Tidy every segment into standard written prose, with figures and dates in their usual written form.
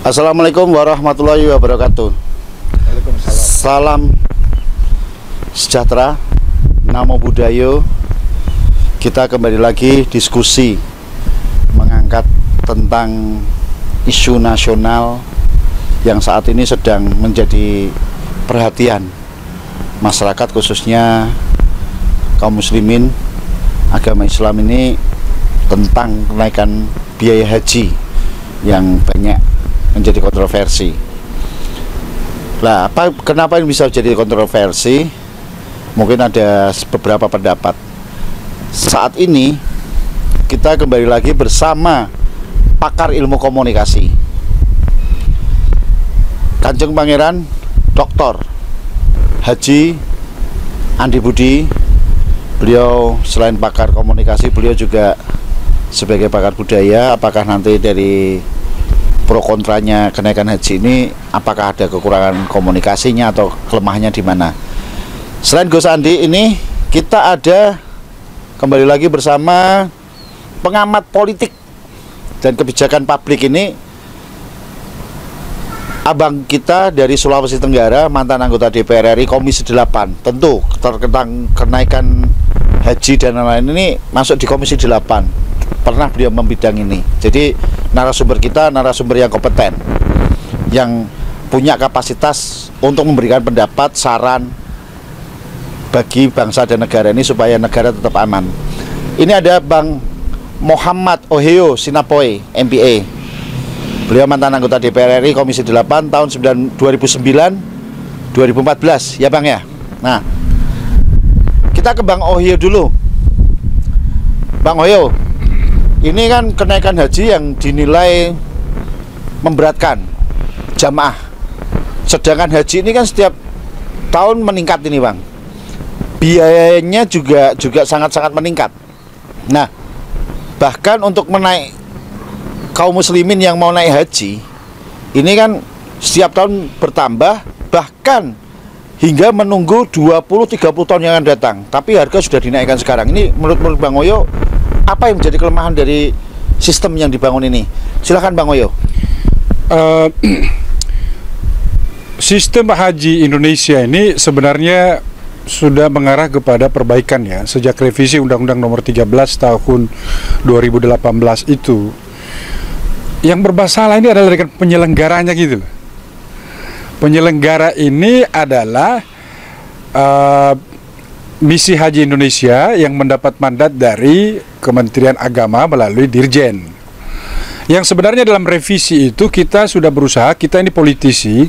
Assalamualaikum warahmatullahi wabarakatuh. Salam sejahtera, namo buddhayo. Kita kembali lagi diskusi mengangkat tentang isu nasional yang saat ini sedang menjadi perhatian masyarakat, khususnya kaum muslimin agama Islam ini, tentang kenaikan biaya haji yang banyak menjadi kontroversi. Nah, kenapa ini bisa jadi kontroversi? Mungkin ada beberapa pendapat. Saat ini kita kembali lagi bersama pakar ilmu komunikasi, Kanjeng Pangeran Dr. Haji Andi Budi. Beliau selain pakar komunikasi, beliau juga sebagai pakar budaya. Apakah nanti dari pro kontranya kenaikan haji ini, apakah ada kekurangan komunikasinya atau kelemahannya di mana? Selain Gus Andi ini, kita ada kembali lagi bersama pengamat politik dan kebijakan publik ini, abang kita dari Sulawesi Tenggara, mantan anggota DPR RI Komisi 8. Tentu terkait kenaikan haji dan lain-lain ini masuk di Komisi 8. Pernah beliau membidang ini. Jadi narasumber kita narasumber yang kompeten, yang punya kapasitas untuk memberikan pendapat, saran bagi bangsa dan negara ini supaya negara tetap aman. Ini ada Bang Muhammad Ohio Sinapoe, MPA. Beliau mantan anggota DPR RI Komisi 8 tahun 2009-2014, ya Bang ya. Nah, kita ke Bang Ohio dulu. Bang Ohio, ini kan kenaikan haji yang dinilai memberatkan jamaah. Sedangkan haji ini kan setiap tahun meningkat ini Bang. Biayanya juga sangat-sangat meningkat. Nah, bahkan untuk menaik kaum muslimin yang mau naik haji, ini kan setiap tahun bertambah, bahkan hingga menunggu 20-30 tahun yang akan datang. Tapi harga sudah dinaikkan sekarang. Ini menurut Bang Ohio, apa yang menjadi kelemahan dari sistem yang dibangun ini? Silakan Bang Ohio. Sistem haji Indonesia ini sebenarnya sudah mengarah kepada perbaikan ya, sejak revisi Undang-Undang Nomor 13 tahun 2018 itu. Yang bermasalah ini adalah dengan penyelenggaranya gitu loh. Penyelenggara ini adalah Misi Haji Indonesia yang mendapat mandat dari Kementerian Agama melalui Dirjen. Yang sebenarnya dalam revisi itu kita sudah berusaha, kita ini politisi,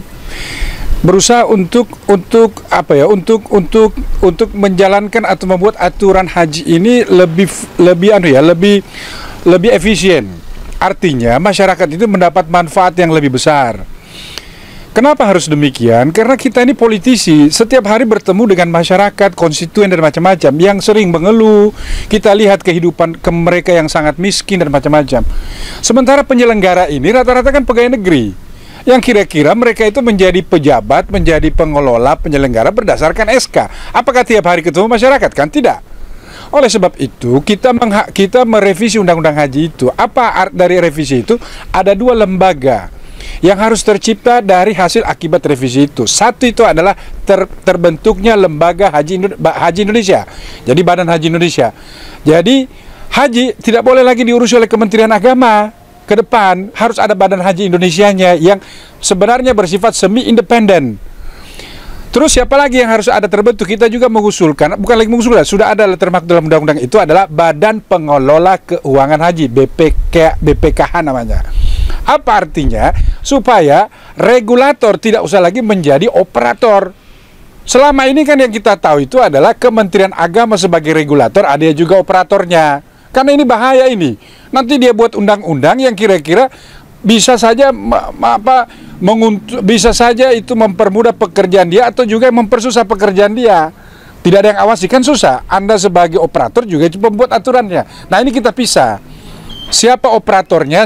berusaha untuk menjalankan atau membuat aturan haji ini lebih efisien. Artinya masyarakat itu mendapat manfaat yang lebih besar. Kenapa harus demikian? Karena kita ini politisi, setiap hari bertemu dengan masyarakat, konstituen dan macam-macam yang sering mengeluh. Kita lihat kehidupan mereka yang sangat miskin dan macam-macam. Sementara penyelenggara ini rata-rata kan pegawai negeri, yang kira-kira mereka itu menjadi pejabat, menjadi pengelola, penyelenggara berdasarkan SK. Apakah tiap hari ketemu masyarakat? Kan tidak. Oleh sebab itu kita merevisi Undang-Undang Haji itu. Apa dari revisi itu? Ada dua lembaga yang harus tercipta dari hasil akibat revisi itu. Satu itu adalah terbentuknya Lembaga Haji Indonesia, jadi Badan Haji Indonesia. Jadi haji tidak boleh lagi diurus oleh Kementerian Agama. Ke depan harus ada Badan Haji Indonesianya yang sebenarnya bersifat semi independen. Terus siapa lagi yang harus ada terbentuk? Kita juga mengusulkan, bukan lagi mengusulkan, sudah ada termaktub dalam undang-undang itu, adalah Badan Pengelola Keuangan Haji, BPKH namanya. Apa artinya? Supaya regulator tidak usah lagi menjadi operator. Selama ini kan yang kita tahu itu adalah Kementerian Agama sebagai regulator, ada juga operatornya. Karena ini bahaya ini. Nanti dia buat undang-undang yang kira-kira bisa saja bisa saja itu mempermudah pekerjaan dia atau juga mempersusah pekerjaan dia. Tidak ada yang awasi, kan susah. Anda sebagai operator juga itu pembuat aturannya. Nah, ini kita pisah. Siapa operatornya?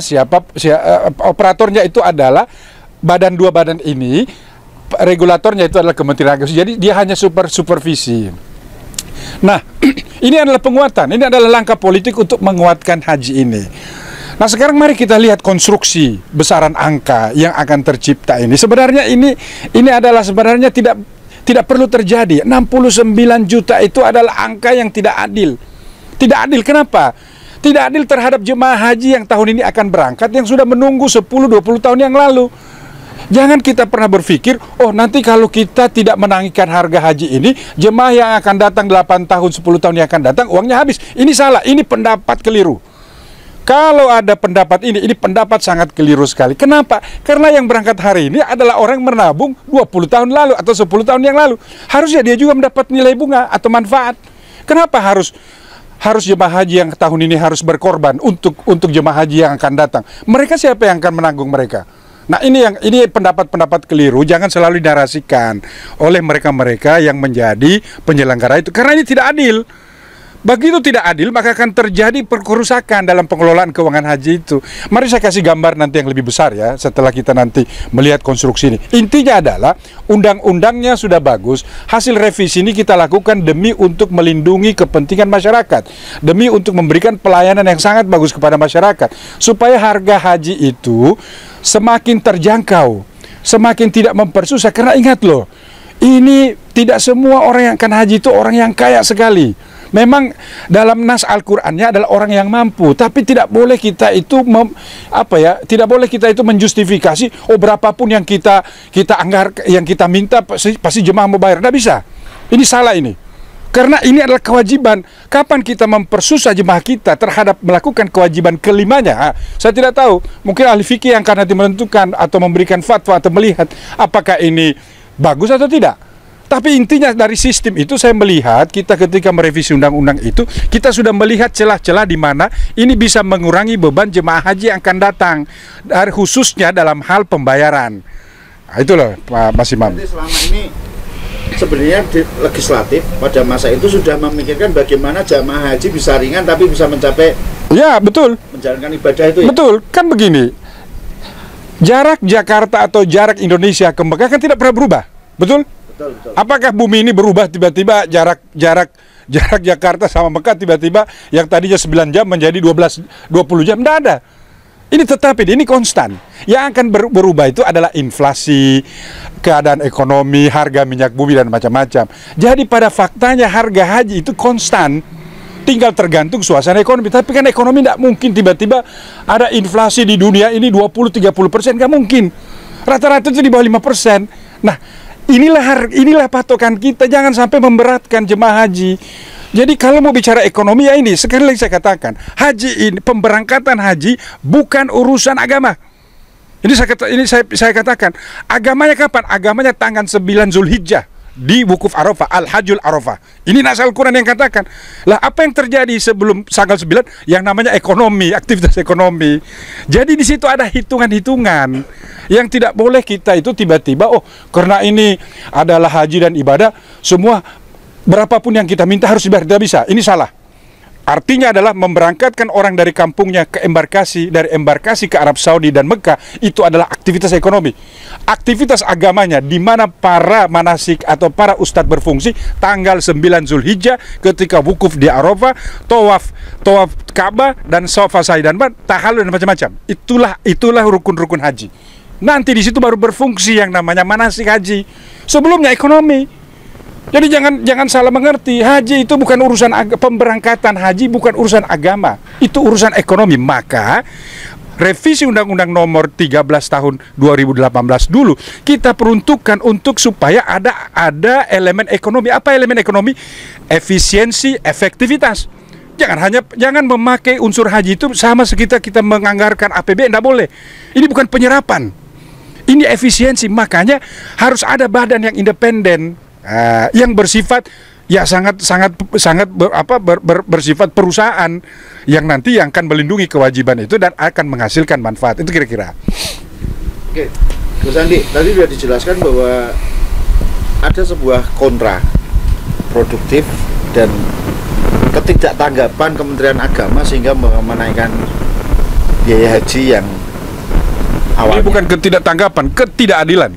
Operatornya itu adalah dua badan ini, regulatornya itu adalah Kementerian Agama. Jadi dia hanya supervisi. Nah, ini adalah penguatan, ini adalah langkah politik untuk menguatkan haji ini. Nah sekarang mari kita lihat konstruksi besaran angka yang akan tercipta ini. Sebenarnya ini adalah sebenarnya tidak perlu terjadi. 69 juta itu adalah angka yang tidak adil. Tidak adil kenapa? Tidak adil terhadap jemaah haji yang tahun ini akan berangkat yang sudah menunggu 10-20 tahun yang lalu. Jangan kita pernah berpikir, oh nanti kalau kita tidak menaikkan harga haji ini, jemaah yang akan datang 8 tahun, 10 tahun yang akan datang, uangnya habis. Ini salah, ini pendapat keliru. Kalau ada pendapat ini pendapat sangat keliru sekali. Kenapa? Karena yang berangkat hari ini adalah orang yang menabung 20 tahun lalu atau 10 tahun yang lalu. Harusnya dia juga mendapat nilai bunga atau manfaat. Kenapa harus jemaah haji yang tahun ini harus berkorban untuk jemaah haji yang akan datang? Mereka siapa yang akan menanggung mereka? Nah ini pendapat-pendapat keliru, jangan selalu dinarasikan oleh mereka-mereka yang menjadi penyelenggara itu, karena ini tidak adil. Begitu tidak adil, maka akan terjadi kerusakan dalam pengelolaan keuangan haji itu. Mari saya kasih gambar nanti yang lebih besar ya, setelah kita nanti melihat konstruksi ini. Intinya adalah, undang-undangnya sudah bagus, hasil revisi ini kita lakukan demi untuk melindungi kepentingan masyarakat, demi untuk memberikan pelayanan yang sangat bagus kepada masyarakat, supaya harga haji itu semakin terjangkau, semakin tidak mempersusah. Karena ingat loh, ini tidak semua orang yang akan haji itu orang yang kaya sekali. Memang dalam nas Al-Qur'annya adalah orang yang mampu, tapi tidak boleh kita itu tidak boleh kita itu menjustifikasi, oh berapapun yang kita yang kita minta pasti jemaah mau bayar. Tidak bisa. Ini salah ini. Karena ini adalah kewajiban. Kapan kita mempersusah jemaah kita terhadap melakukan kewajiban kelimanya? Saya tidak tahu. Mungkin ahli fikih yang akan nanti menentukan atau memberikan fatwa atau melihat apakah ini bagus atau tidak. Tapi intinya dari sistem itu saya melihat kita ketika merevisi undang-undang itu, kita sudah melihat celah-celah di mana ini bisa mengurangi beban jemaah haji yang akan datang, khususnya dalam hal pembayaran. Nah, itu loh Pak Mas Imam. Jadi selama ini sebenarnya legislatif pada masa itu sudah memikirkan bagaimana jemaah haji bisa ringan tapi bisa mencapai menjalankan ibadah itu ya? Betul, kan begini. Jarak Jakarta atau jarak Indonesia ke Mekah kan tidak pernah berubah. Betul? Betul. Apakah bumi ini berubah tiba-tiba jarak Jakarta sama Mekah tiba-tiba yang tadinya 9 jam menjadi 20 jam? Tidak ada. Ini tetap ini konstan. Yang akan berubah itu adalah inflasi, keadaan ekonomi, harga minyak bumi dan macam-macam. Jadi pada faktanya harga haji itu konstan. Tinggal tergantung suasana ekonomi. Tapi kan ekonomi tidak mungkin tiba-tiba ada inflasi di dunia ini 20-30%, nggak mungkin. Rata-rata itu di bawah 5%. Nah, inilah patokan kita, jangan sampai memberatkan jemaah haji. Jadi kalau mau bicara ekonomi ya ini, sekali lagi saya katakan, haji ini, pemberangkatan haji bukan urusan agama. Ini saya katakan, agamanya kapan? Agamanya tanggal 9 Zulhijjah di Wukuf Arafah, Al-Hajjul Arafah. Ini nas Al-Quran yang katakan. Lah apa yang terjadi sebelum tanggal 9? Yang namanya ekonomi, aktivitas ekonomi. Jadi di situ ada hitungan-hitungan yang tidak boleh kita itu tiba-tiba, oh karena ini adalah haji dan ibadah, semua berapapun yang kita minta harus dibayar. Tidak bisa, ini salah. Artinya adalah memberangkatkan orang dari kampungnya ke embarkasi, dari embarkasi ke Arab Saudi dan Mekah, itu adalah aktivitas ekonomi. Aktivitas agamanya, di mana para manasik atau para ustadz berfungsi, tanggal 9 Zulhijjah ketika wukuf di Arafah, tawaf Ka'bah dan Safa Sa'i dan tahallul dan macam-macam. Itulah rukun-rukun haji. Nanti di situ baru berfungsi yang namanya manasik haji. Sebelumnya ekonomi. Jadi jangan salah mengerti, haji itu bukan urusan pemberangkatan haji bukan urusan agama, itu urusan ekonomi. Maka revisi Undang-Undang Nomor 13 Tahun 2018 dulu kita peruntukkan untuk supaya ada elemen ekonomi. Apa elemen ekonomi? Efisiensi, efektivitas. Jangan memakai unsur haji itu sama sekitar kita menganggarkan APBN, tidak boleh. Ini bukan penyerapan, ini efisiensi. Makanya harus ada badan yang independen. Yang bersifat ya bersifat perusahaan yang nanti yang akan melindungi kewajiban itu dan akan menghasilkan manfaat. Itu kira-kira. Oke, Gus Andi, tadi sudah dijelaskan bahwa ada sebuah kontra produktif dan ketidaktanggapan Kementerian Agama sehingga menaikkan biaya haji yang awalnya. Ini bukan ketidaktanggapan, ketidakadilan.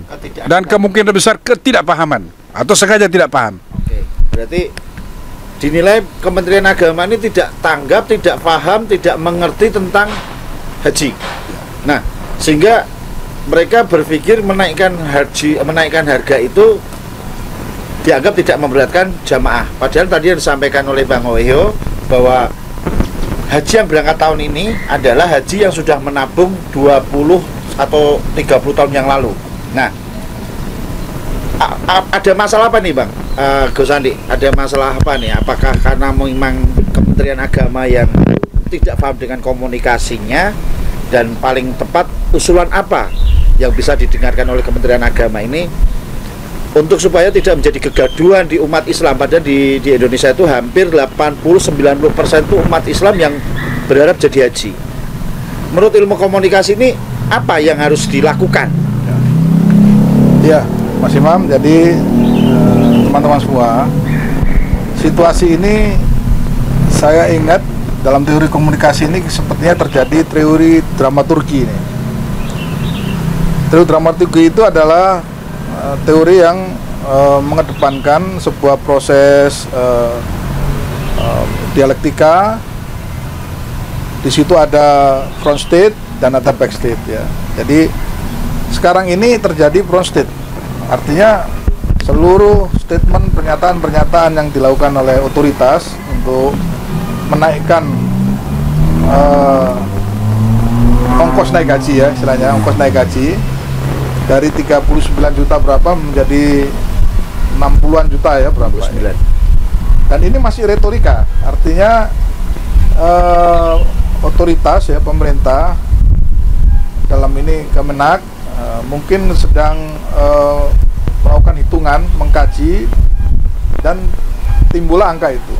Dan kemungkinan besar ketidakpahaman atau sengaja tidak paham. Oke, berarti dinilai Kementerian Agama ini tidak tanggap, tidak paham, tidak mengerti tentang haji. Nah, sehingga mereka berpikir menaikkan harga itu dianggap tidak memberatkan jamaah. Padahal tadi yang disampaikan oleh Bang Ohio bahwa haji yang berangkat tahun ini adalah haji yang sudah menabung 20 atau 30 tahun yang lalu. Nah, ada masalah apa nih Bang Gus Andi? Ada masalah apa nih? Apakah karena memang Kementerian Agama yang tidak paham dengan komunikasinya, dan paling tepat usulan apa yang bisa didengarkan oleh Kementerian Agama ini untuk supaya tidak menjadi kegaduhan di umat Islam? Padahal di Indonesia itu hampir 80-90% itu umat Islam yang berharap jadi haji. Menurut ilmu komunikasi ini apa yang harus dilakukan? Ya, Mas Imam, jadi teman-teman semua, situasi ini saya ingat dalam teori komunikasi ini sepertinya terjadi teori dramaturgi ini. Teori dramaturgi itu adalah teori yang mengedepankan sebuah proses dialektika. Di situ ada front state dan ada back state ya. Jadi sekarang ini terjadi front state, artinya seluruh statement, pernyataan-pernyataan yang dilakukan oleh otoritas untuk menaikkan ongkos naik gaji ya, istilahnya ongkos naik gaji dari 39 juta berapa menjadi 60-an juta ya, berapa ya. Dan ini masih retorika, artinya otoritas ya, pemerintah dalam ini Kemenak mungkin sedang melakukan hitungan, mengkaji, dan timbullah angka itu.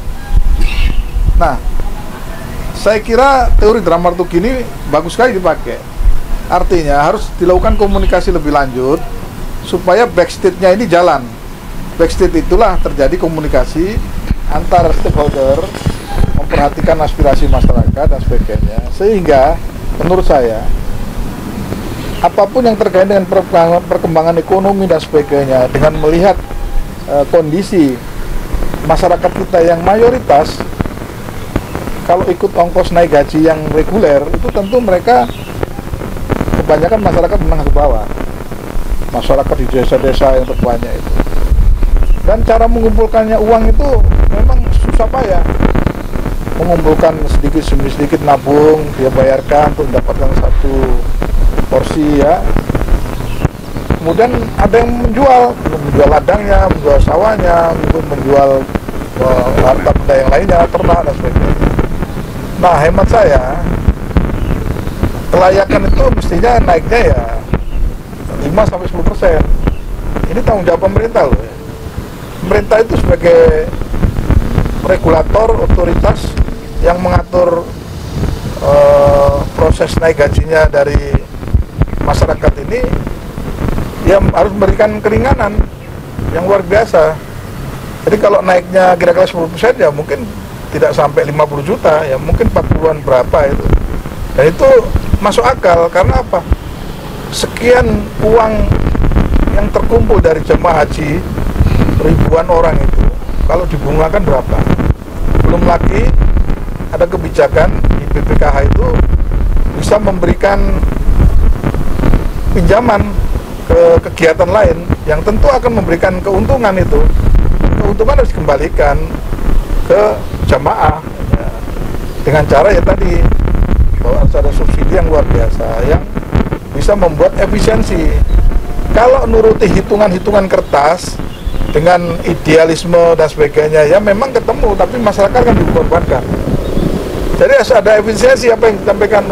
Nah, saya kira teori dramaturgi ini bagus sekali dipakai. Artinya harus dilakukan komunikasi lebih lanjut supaya backstage-nya ini jalan. Backstage itulah terjadi komunikasi antar stakeholder, memperhatikan aspirasi masyarakat dan sebagainya. Sehingga menurut saya apapun yang terkait dengan perkembangan ekonomi dan sebagainya, dengan melihat kondisi masyarakat kita yang mayoritas kalau ikut ongkos naik gaji yang reguler, itu tentu mereka kebanyakan masyarakat menengah ke bawah, masyarakat di desa-desa yang terbanyak itu. Dan cara mengumpulkannya uang itu memang susah payah. Mengumpulkan sedikit demi sedikit, nabung, dia bayarkan untuk mendapatkan satu porsi ya. Kemudian ada yang menjual ladangnya, menjual sawahnya, menjual harta benda yang lainnya, ternak dan sebagainya. Nah, hemat saya kelayakan itu mestinya naiknya ya 5-10%. Ini tanggung jawab pemerintah loh ya. Pemerintah itu sebagai regulator, otoritas yang mengatur proses naik gajinya dari masyarakat ini, dia harus memberikan keringanan yang luar biasa. Jadi kalau naiknya kira-kira 10% ya mungkin tidak sampai 50 juta, ya mungkin 40-an berapa itu. Dan itu masuk akal, karena apa? Sekian uang yang terkumpul dari jemaah haji, ribuan orang itu, kalau dibungakan berapa? Belum lagi ada kebijakan di BPKH itu bisa memberikan pinjaman ke kegiatan lain yang tentu akan memberikan keuntungan itu. Keuntungan harus dikembalikan ke jamaah ya, dengan cara ya tadi bahwa harus ada subsidi yang luar biasa yang bisa membuat efisiensi. Kalau nuruti hitungan-hitungan kertas dengan idealisme dan sebagainya ya memang ketemu, tapi masyarakat kan dikorbankan. Jadi harus ada efisiensi apa yang disampaikan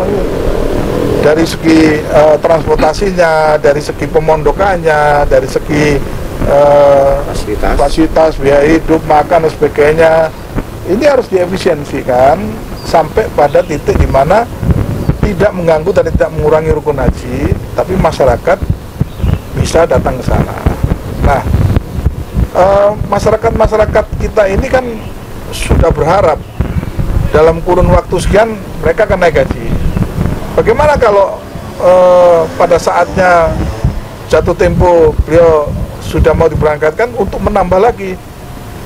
dari segi transportasinya, dari segi pemondokannya, dari segi fasilitas, biaya hidup, makan dan sebagainya. Ini harus diefisiensikan sampai pada titik di mana tidak mengganggu dan tidak mengurangi rukun haji, tapi masyarakat bisa datang ke sana. Nah, masyarakat kita ini kan sudah berharap dalam kurun waktu sekian mereka akan naik gaji. Bagaimana kalau pada saatnya jatuh tempo beliau sudah mau diberangkatkan untuk menambah lagi?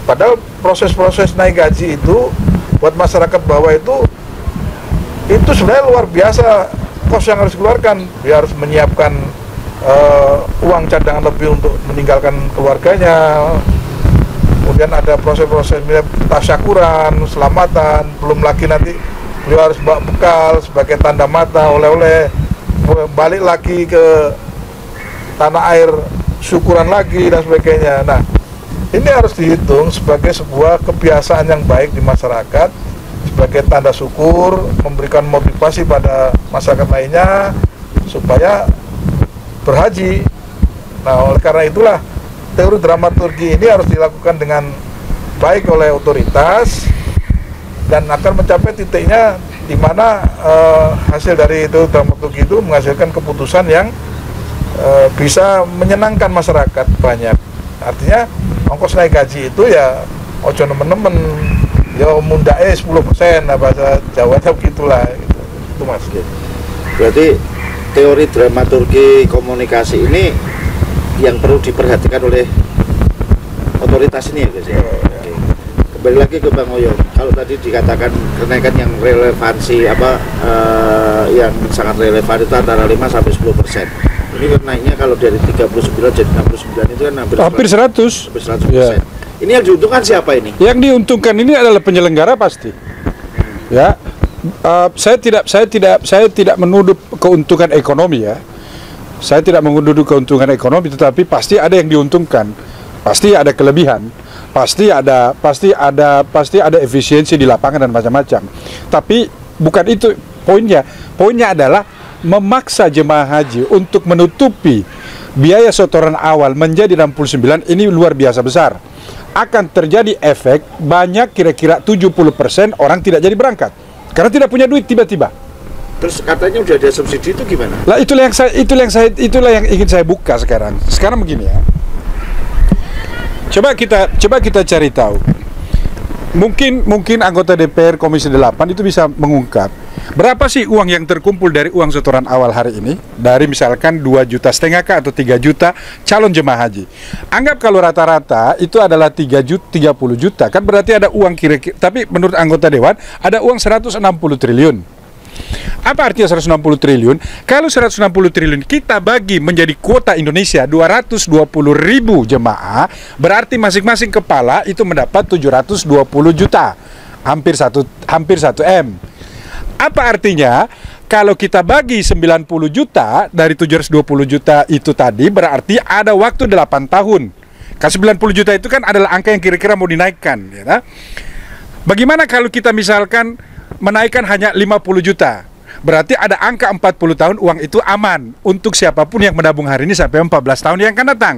Padahal proses-proses naik gaji itu buat masyarakat bawah itu sebenarnya luar biasa kos yang harus dikeluarkan. Dia harus menyiapkan uang cadangan lebih untuk meninggalkan keluarganya. Kemudian ada proses-proses tasyakuran, selamatan, belum lagi nanti beliau harus bawa bekal sebagai tanda mata, oleh-oleh, balik lagi ke tanah air, syukuran lagi dan sebagainya. Nah, ini harus dihitung sebagai sebuah kebiasaan yang baik di masyarakat, sebagai tanda syukur, memberikan motivasi pada masyarakat lainnya supaya berhaji. Nah, oleh karena itulah teori dramaturgi ini harus dilakukan dengan baik oleh otoritas dan akan mencapai titiknya di mana hasil dari teori dramaturgi itu menghasilkan keputusan yang bisa menyenangkan masyarakat banyak. Artinya ongkos naik haji itu ya ojo nemen-nemen, ya mundae 10%, nah bahasa Jawanya begitulah gitu. Itu Mas. Berarti teori dramaturgi komunikasi ini yang perlu diperhatikan oleh otoritas ini ya guys ya. Oke. Kembali lagi ke Bang Oyo, kalau tadi dikatakan kenaikan yang relevansi yang sangat relevan itu antara 5 sampai 10%. Ini kan naiknya kalau dari 39 jadi 69 itu kan hampir 100%. Ya. Ini yang diuntungkan siapa ini? Yang diuntungkan ini adalah penyelenggara pasti. Ya. Saya tidak menuduh keuntungan ekonomi ya. Saya tidak menuduh keuntungan ekonomi, tetapi pasti ada yang diuntungkan. Pasti ada kelebihan. Pasti ada efisiensi di lapangan dan macam-macam. Tapi bukan itu poinnya. Poinnya adalah memaksa jemaah haji untuk menutupi biaya setoran awal menjadi 69 ini luar biasa besar. Akan terjadi efek banyak, kira-kira 70% orang tidak jadi berangkat karena tidak punya duit tiba-tiba. Terus katanya udah ada subsidi, itu gimana? Lah itulah yang ingin saya buka sekarang. Sekarang begini ya. Coba kita cari tahu. Mungkin anggota DPR Komisi 8 itu bisa mengungkap berapa sih uang yang terkumpul dari uang setoran awal hari ini, dari misalkan 2,5 juta atau 3 juta calon jemaah haji. Anggap kalau rata-rata itu adalah 30 juta, kan berarti ada uang kira-kira, tapi menurut anggota Dewan ada uang 160 triliun. Apa artinya 160 triliun? Kalau 160 triliun kita bagi menjadi kuota Indonesia 220.000 jemaah, berarti masing-masing kepala itu mendapat 720 juta, hampir 1 M. Apa artinya? Kalau kita bagi 90 juta dari 720 juta itu tadi, berarti ada waktu 8 tahun. Kan 90 juta itu kan adalah angka yang kira-kira mau dinaikkan, ya. Bagaimana kalau kita misalkan menaikkan hanya 50 juta? Berarti ada angka 40 tahun uang itu aman untuk siapapun yang menabung hari ini sampai 14 tahun yang akan datang.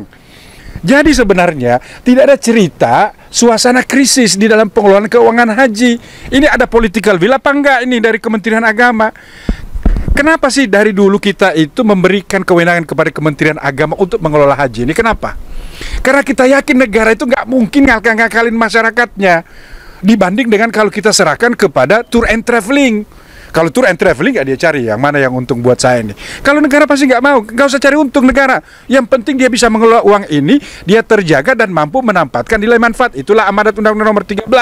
Jadi sebenarnya tidak ada cerita suasana krisis di dalam pengelolaan keuangan haji. Ini ada political will apa enggak ini dari Kementerian Agama? Kenapa sih dari dulu kita itu memberikan kewenangan kepada Kementerian Agama untuk mengelola haji ini? Kenapa? Karena kita yakin negara itu nggak mungkin ngakal-ngakalin masyarakatnya dibanding dengan kalau kita serahkan kepada tour and traveling. Kalau tour and traveling nggak dia cari yang mana yang untung buat saya ini. Kalau negara pasti nggak mau, nggak usah cari untung negara. Yang penting dia bisa mengelola uang ini, dia terjaga dan mampu menempatkan nilai manfaat. Itulah amanat Undang-Undang Nomor 13.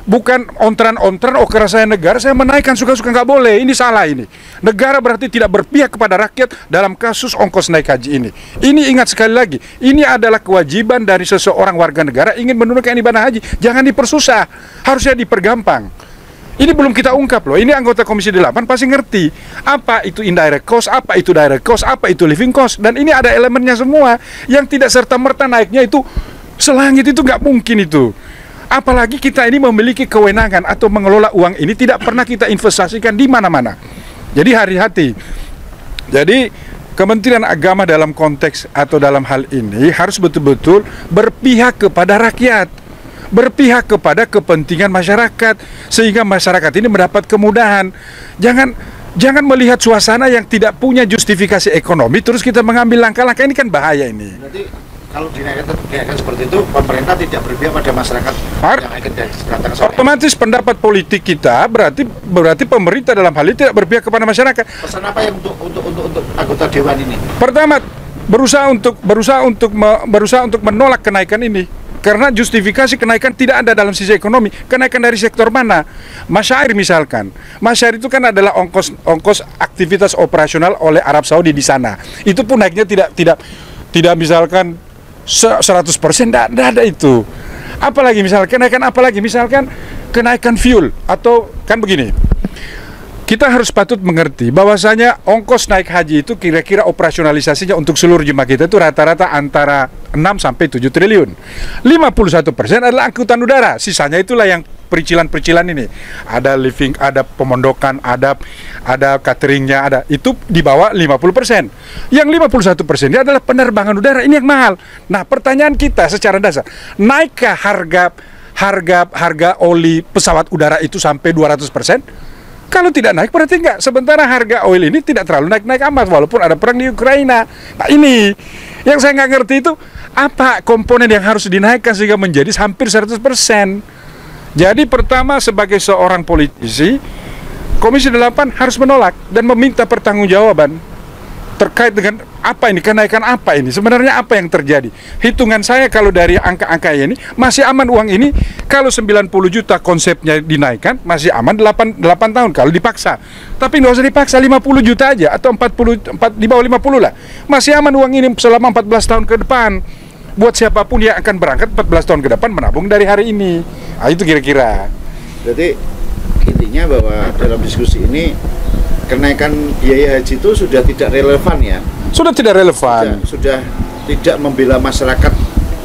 Bukan ontran-ontran, oh karena saya negara, saya menaikkan suka-suka, nggak boleh. Ini salah ini. Negara berarti tidak berpihak kepada rakyat dalam kasus ongkos naik haji ini. Ini ingat sekali lagi, ini adalah kewajiban dari seseorang warga negara ingin menunaikan ibadah haji. Jangan dipersusah, harusnya dipergampang. Ini belum kita ungkap loh, ini anggota Komisi 8 pasti ngerti apa itu indirect cost, apa itu direct cost, apa itu living cost. Dan ini ada elemennya semua yang tidak serta-merta naiknya itu selangit, itu nggak mungkin itu. Apalagi kita ini memiliki kewenangan atau mengelola uang ini tidak pernah kita investasikan di mana-mana. Jadi hati-hati. Jadi Kementerian Agama dalam konteks atau dalam hal ini harus betul-betul berpihak kepada rakyat, berpihak kepada kepentingan masyarakat sehingga masyarakat ini mendapat kemudahan. Jangan melihat suasana yang tidak punya justifikasi ekonomi terus kita mengambil langkah-langkah, ini kan bahaya ini. Berarti kalau dinaikkan seperti itu, pemerintah tidak berpihak pada masyarakat yang akan datang. Otomatis pendapat politik kita berarti pemerintah dalam hal ini tidak berpihak kepada masyarakat. Pesan apa yang untuk anggota dewan ini? Pertama, berusaha untuk menolak kenaikan ini. Karena justifikasi kenaikan tidak ada dalam sisi ekonomi. Kenaikan dari sektor mana? Masyair misalkan. Masyair itu kan adalah ongkos aktivitas operasional oleh Arab Saudi di sana. Itu pun naiknya tidak misalkan 100%, tidak ada itu. Apalagi misalkan kenaikan, apalagi misalkan kenaikan fuel, atau kan begini. Kita harus patut mengerti bahwasanya ongkos naik haji itu kira-kira operasionalisasinya untuk seluruh jemaah kita itu rata-rata antara 6 sampai 7 triliun. 51% adalah angkutan udara. Sisanya itulah yang pericilan-pericilan ini. Ada living, ada pemondokan, ada cateringnya, ada. Itu di bawah 50%. Yang 51% ini adalah penerbangan udara. Ini yang mahal. Nah, pertanyaan kita secara dasar, naikkah harga oli pesawat udara itu sampai 200%? Kalau tidak naik berarti enggak. Sementara harga oil ini tidak terlalu naik-naik amat walaupun ada perang di Ukraina. Nah ini yang saya nggak ngerti itu apa komponen yang harus dinaikkan sehingga menjadi hampir 100%. Jadi pertama sebagai seorang politisi, Komisi 8 harus menolak dan meminta pertanggungjawaban terkait dengan apa ini, kenaikan apa ini, sebenarnya apa yang terjadi. Hitungan saya kalau dari angka-angka ini masih aman uang ini. Kalau 90 juta konsepnya dinaikkan masih aman 8 tahun kalau dipaksa. Tapi nggak usah dipaksa, 50 juta aja atau 44, di bawah 50 lah. Masih aman uang ini selama 14 tahun ke depan. Buat siapapun yang akan berangkat 14 tahun ke depan menabung dari hari ini. Nah, itu kira-kira. Jadi intinya bahwa dalam diskusi ini kenaikan biaya haji itu sudah tidak relevan ya. Sudah tidak relevan. Sudah tidak membela masyarakat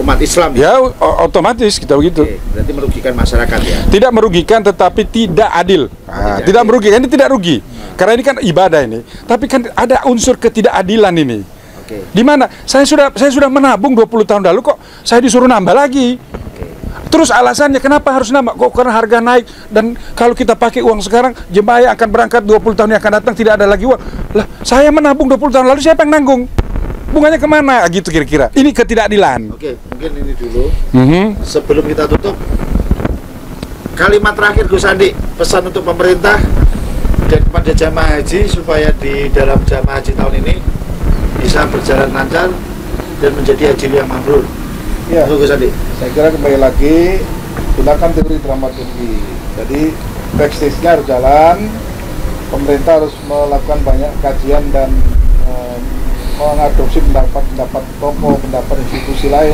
umat Islam ya. Otomatis kita begitu. Oke, berarti merugikan masyarakat ya. Tidak merugikan tetapi tidak adil. Nah, tidak merugikan, ini tidak rugi. Karena ini kan ibadah ini. Tapi kan ada unsur ketidakadilan ini. Oke. Di mana saya sudah menabung 20 tahun lalu kok saya disuruh nambah lagi. Terus alasannya kenapa harus nambah? Kok karena harga naik dan kalau kita pakai uang sekarang jemaah yang akan berangkat 20 tahun yang akan datang tidak ada lagi uang. Lah, saya menabung 20 tahun lalu siapa yang nanggung? Bunganya kemana? Gitu kira-kira. Ini ketidakadilan. Oke, mungkin ini dulu. Sebelum kita tutup, kalimat terakhir Gus Andi, pesan untuk pemerintah dan kepada jamaah haji supaya di dalam jamaah haji tahun ini bisa berjalan lancar dan menjadi haji yang mabrur. Ya, Gus Andi. saya kira kembali lagi gunakan teori dramaturgi. Jadi backstage-nya harus jalan, pemerintah harus melakukan banyak kajian dan mengadopsi pendapat tokoh, pendapat institusi lain,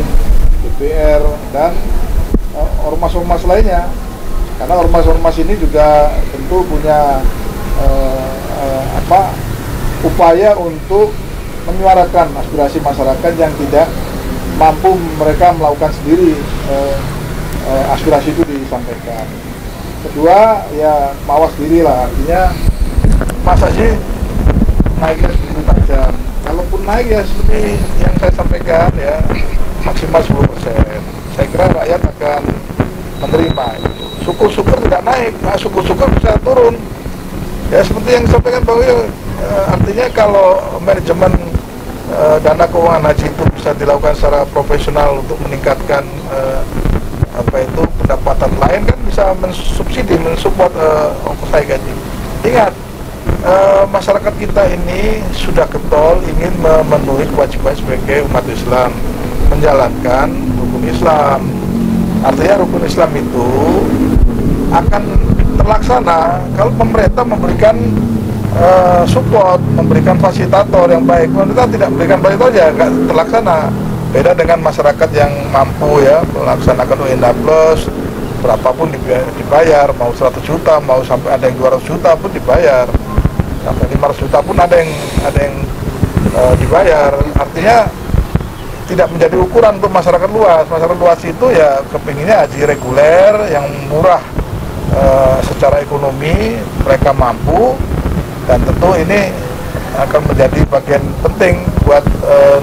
DPR dan ormas-ormas lainnya. Karena ormas-ormas ini juga tentu punya upaya untuk menyuarakan aspirasi masyarakat yang tidak mampu mereka melakukan sendiri, aspirasi itu disampaikan. Kedua, ya mawas diri lah, artinya masa sih naiknya segitu tajam. Kalaupun naik ya seperti yang saya sampaikan ya maksimal 10%. Saya kira rakyat akan menerima itu. Syukur-syukur tidak naik, nah syukur-syukur bisa turun. Ya seperti yang disampaikan Pak Wio, artinya kalau manajemen dana keuangan haji itu bisa dilakukan secara profesional untuk meningkatkan pendapatan lain, kan bisa mensubsidi, mensupport ongkos naik haji. Ingat, masyarakat kita ini sudah getol ingin memenuhi kewajiban sebagai umat Islam, menjalankan rukun Islam. Artinya rukun Islam itu akan terlaksana kalau pemerintah memberikan support, memberikan fasilitator yang baik. Pemerintah tidak memberikan fasilitator ya nggak terlaksana. Beda dengan masyarakat yang mampu ya melaksanakan UNA Plus, berapapun dibayar, mau 100 juta, mau sampai ada yang 200 juta pun dibayar, sampai 500 juta pun ada yang dibayar. Artinya tidak menjadi ukuran untuk masyarakat luas. Masyarakat luas itu ya kepinginnya haji reguler yang murah secara ekonomi, mereka mampu. Dan tentu ini akan menjadi bagian penting buat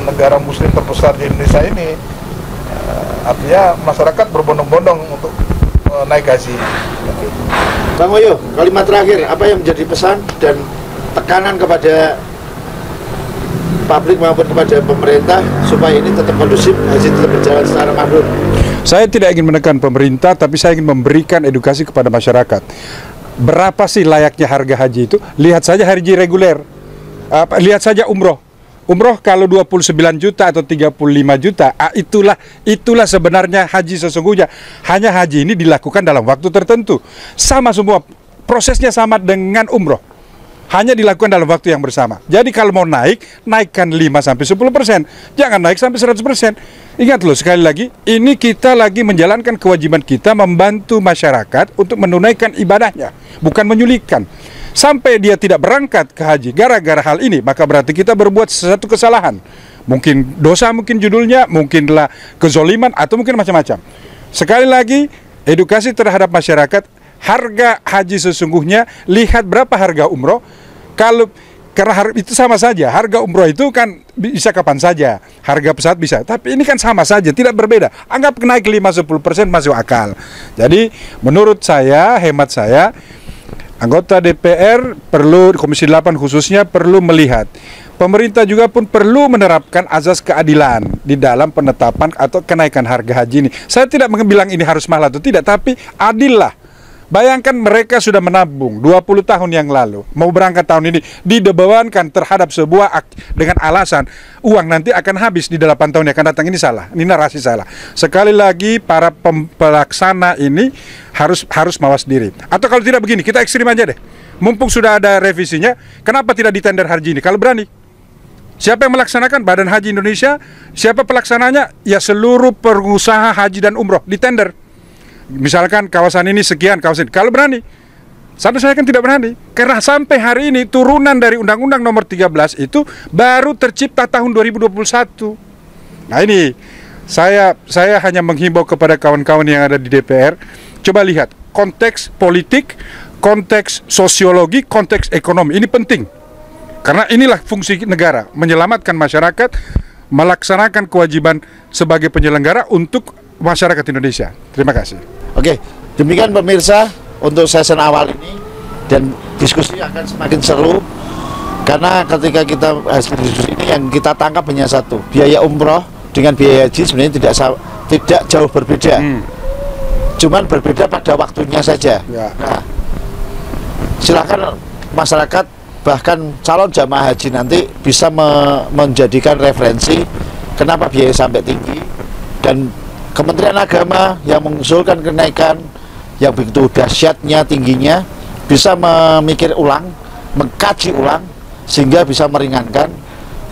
negara muslim terbesar di Indonesia ini. Artinya masyarakat berbondong-bondong untuk naik haji. Bang Oyo, kalimat terakhir, apa yang menjadi pesan dan tekanan kepada publik maupun kepada pemerintah supaya ini tetap kondusif, haji tetap berjalan secara mabrur? Saya tidak ingin menekan pemerintah, tapi saya ingin memberikan edukasi kepada masyarakat. Berapa sih layaknya harga haji itu? Lihat saja haji reguler, lihat saja umroh. Umroh kalau 29 juta atau 35 juta, itulah sebenarnya haji sesungguhnya. Hanya haji ini dilakukan dalam waktu tertentu. Sama semua, prosesnya sama dengan umroh. Hanya dilakukan dalam waktu yang bersama. Jadi kalau mau naikkan 5-10%. Jangan naik sampai 100%. Ingat loh, sekali lagi, ini kita lagi menjalankan kewajiban kita membantu masyarakat untuk menunaikan ibadahnya, bukan menyulitkan. Sampai dia tidak berangkat ke haji gara-gara hal ini, maka berarti kita berbuat sesuatu kesalahan. Mungkin dosa, mungkin judulnya, mungkinlah kezoliman, atau mungkin macam-macam. Sekali lagi, edukasi terhadap masyarakat, harga haji sesungguhnya, lihat berapa harga umroh. Karena itu sama saja, harga umroh itu kan bisa kapan saja, harga pesawat bisa, tapi ini kan sama saja, tidak berbeda. Anggap naik 5-10% masuk akal. Jadi menurut saya, hemat saya, anggota DPR perlu, Komisi 8 khususnya perlu melihat. Pemerintah juga pun perlu menerapkan azas keadilan di dalam penetapan atau kenaikan harga haji ini. Saya tidak bilang ini harus mahal atau tidak, tapi adil lah. Bayangkan mereka sudah menabung 20 tahun yang lalu, mau berangkat tahun ini, dibebankan terhadap sebuah dengan alasan uang nanti akan habis di 8 tahun yang akan datang. Ini salah, ini narasi salah. Sekali lagi para pelaksana ini harus mawas diri. Atau kalau tidak begini, kita ekstrim aja deh. Mumpung sudah ada revisinya, kenapa tidak ditender haji ini? Kalau berani. Siapa yang melaksanakan? Badan Haji Indonesia. Siapa pelaksananya? Ya seluruh pengusaha haji dan umroh ditender. Misalkan kawasan ini sekian, kawasan ini. Kalau berani. Sampai saya kan tidak berani. Karena sampai hari ini turunan dari Undang-Undang Nomor 13 itu baru tercipta tahun 2021. Nah ini saya hanya menghimbau kepada kawan-kawan yang ada di DPR, coba lihat konteks politik, konteks sosiologi, konteks ekonomi. Ini penting. Karena inilah fungsi negara, menyelamatkan masyarakat, melaksanakan kewajiban sebagai penyelenggara untuk masyarakat Indonesia. Terima kasih. Oke, demikian pemirsa untuk sesi awal ini, dan diskusi akan semakin seru karena ketika kita hasil diskusi ini yang kita tangkap hanya satu, biaya umroh dengan biaya haji sebenarnya tidak jauh berbeda, cuman berbeda pada waktunya saja. Nah, silakan masyarakat bahkan calon jamaah haji nanti bisa menjadikan referensi kenapa biaya sampai tinggi, dan Kementerian Agama yang mengusulkan kenaikan yang begitu dahsyatnya tingginya bisa memikir ulang, mengkaji ulang, sehingga bisa meringankan,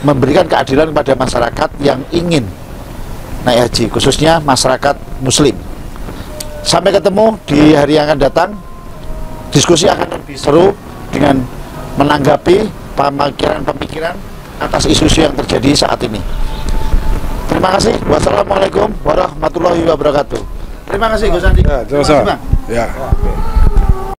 memberikan keadilan kepada masyarakat yang ingin naik haji, khususnya masyarakat muslim. Sampai ketemu di hari yang akan datang. Diskusi akan lebih seru dengan menanggapi pemikiran-pemikiran atas isu-isu yang terjadi saat ini. Terima kasih. Wassalamualaikum warahmatullahi wabarakatuh. Terima kasih Gus Andi. Ya, sama-sama. Ya.